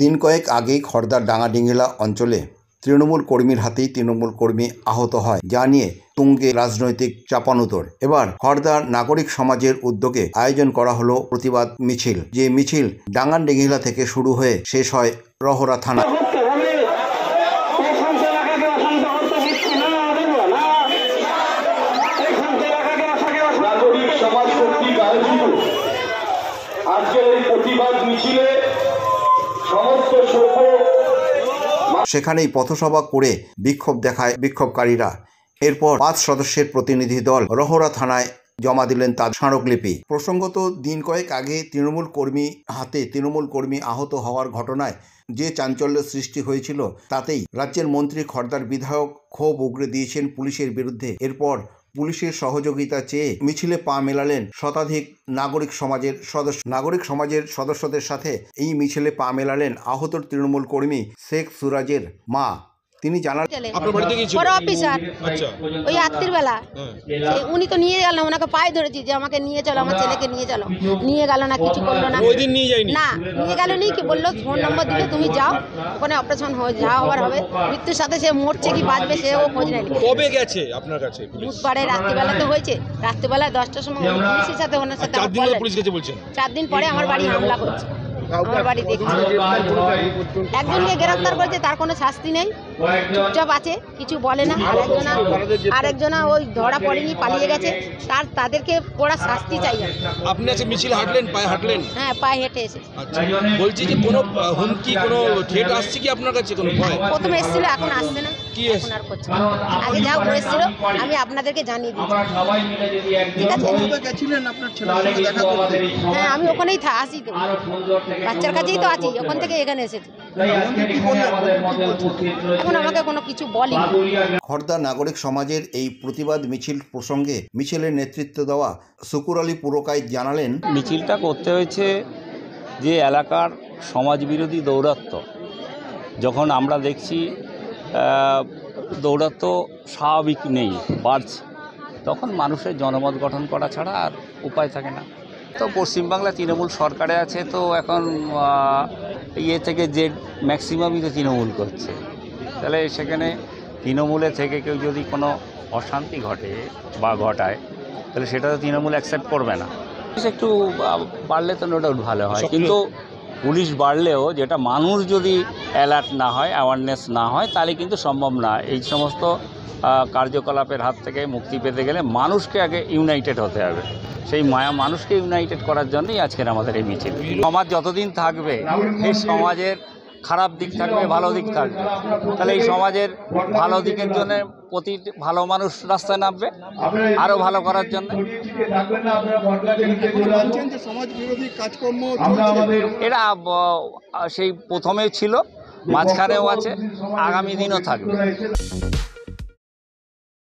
দিন কয়েক আগেই খড়দার ডাঙ্গাডিঙ্গিলা অঞ্চলে তৃণমূল কর্মীর হাতেই তৃণমূল কর্মী আহত হয়, যা নিয়ে তুঙ্গে রাজনৈতিক চাপানুতর। এবার খড়দার নাগরিক সমাজের উদ্যোগে আয়োজন করা হলো প্রতিবাদ মিছিল। যে মিছিল ডাঙ্গাডিঙ্গিলা থেকে শুরু হয়ে শেষ হয় রহরা থানা। সেখানেই পথসভা করে বিক্ষোভ দেখায় বিক্ষোভকারীরা। এরপর 5 সদস্যের প্রতিনিধি দল রহরা থানায় জমা দিলেন তার স্মারকলিপি। প্রসঙ্গত, দিন কয়েক আগে তৃণমূল কর্মী আহত হওয়ার ঘটনায় যে চাঞ্চল্য সৃষ্টি হয়েছিল, তাতেই রাজ্যের মন্ত্রী খড়দার বিধায়ক ক্ষোভ উগরে দিয়েছেন পুলিশের বিরুদ্ধে। এরপর পুলিশের সহযোগিতা চেয়ে মিছিলে পা মেলালেন শতাধিক নাগরিক সমাজের সদস্যদের সাথে। এই মিছিলে পা মেলালেন আহত তৃণমূল কর্মী শেখ সুরাজের মা। তিনি জানালেন, অফিসার ওই রাত্রির বেলা উনি তো নিয়ে গেল না, ওনাকে পায়ে ধরেছি যে আমাকে নিয়ে চলো, আমার ছেলেকে নিয়ে চলো। নিয়ে গেল না, কিছু করলো না। না নিয়ে গেল নি, কি বললো ফোন নম্বর দিলে তুমি যাও, ওখানে অপারেশন যা হওয়ার হবে। মৃত্যুর সাথে সে মরছে কি বাঁচবে সেও খোঁজ নেই। কবে গেছে আপনার কাছে? বুধবারে রাত্রিবেলাতে হয়েছে। রাত্রিবেলা 10টার সময় পুলিশের সাথে ওনার সাথে 4 দিন পরে আমার বাড়ি হামলা করছে। আমার বাড়ি দেখছি একজনকে গ্রেফতার করেছে, তার কোনো শাস্তি নেই, চুপচাপ আছে, কিছু বলে না। আরেকজনা ওই ধরা পড়েনি, পালিয়ে গেছে, তাদেরকে ওরা শাস্তি চাই। আপনি আছে মিছিল হাঁটলেন, পায়ে হাঁটলেন? হ্যাঁ, পায়ে হেঁটে এসেছি। বলছি যে কোনো হুমকি, কোনো থ্রেট আসছে কি আপনার কাছে? কোনো ভয়? প্রথমে এসেছিল, এখন আসছে না। কি এখন আর করছে না। আগে যা এসেছিল আমি আপনাদেরকে জানিয়ে দিচ্ছি, ঠিক আছে? হ্যাঁ, আমি ওখানেই আসি তো, বাচ্চার কাছেই তো আছি, ওখান থেকে এখানে এসেছি। এখন আমাকে কোনো কিছু বলেনি। খড়দা নাগরিক সমাজের এই প্রতিবাদ মিছিল প্রসঙ্গে মিছিলের নেতৃত্ব দেওয়া শুকুর আলী পুরকাইত জানালেন, মিছিলটা করতে হয়েছে যে এলাকার সমাজবিরোধী দৌরাত্ম্য যখন আমরা দেখছি দৌরাত্ম্য স্বাভাবিক নেই, বাড়ছে, তখন মানুষের জনমত গঠন করা ছাড়া আর উপায় থাকে না। তো পশ্চিমবাংলা তৃণমূল সরকারে আছে, তো এখন থেকে যে ম্যাক্সিমামই তো তৃণমূল করছে, তাহলে সেখানে তৃণমূলে থেকে কেউ যদি কোনো অশান্তি ঘটে বা ঘটায়, তাহলে সেটা তো তৃণমূল অ্যাকসেপ্ট করবে না। একটু বাড়লে তো নো ডাউট ভালো হয়, কিন্তু পুলিশ বাড়লেও যেটা মানুষ যদি অ্যালার্ট না হয়, অ্যাওয়ারনেস না হয়, তাহলে কিন্তু সম্ভব না। এই সমস্ত কার্যকলাপের হাত থেকে মুক্তি পেতে গেলে মানুষকে আগে ইউনাইটেড হতে হবে। সেই মানুষকে ইউনাইটেড করার জন্যই আজকের আমাদের এই মিছিল। সমাজ যতদিন থাকবে, এই সমাজের খারাপ দিক থাকবে, ভালো দিক থাকবে, তাহলে এই সমাজের ভালো দিকের জন্য প্রতি ভালো মানুষ রাস্তায় নামবে আরও ভালো করার জন্য। এটা সেই প্রথমেও ছিল, মাঝখানেও আছে, আগামী দিনও থাকবে।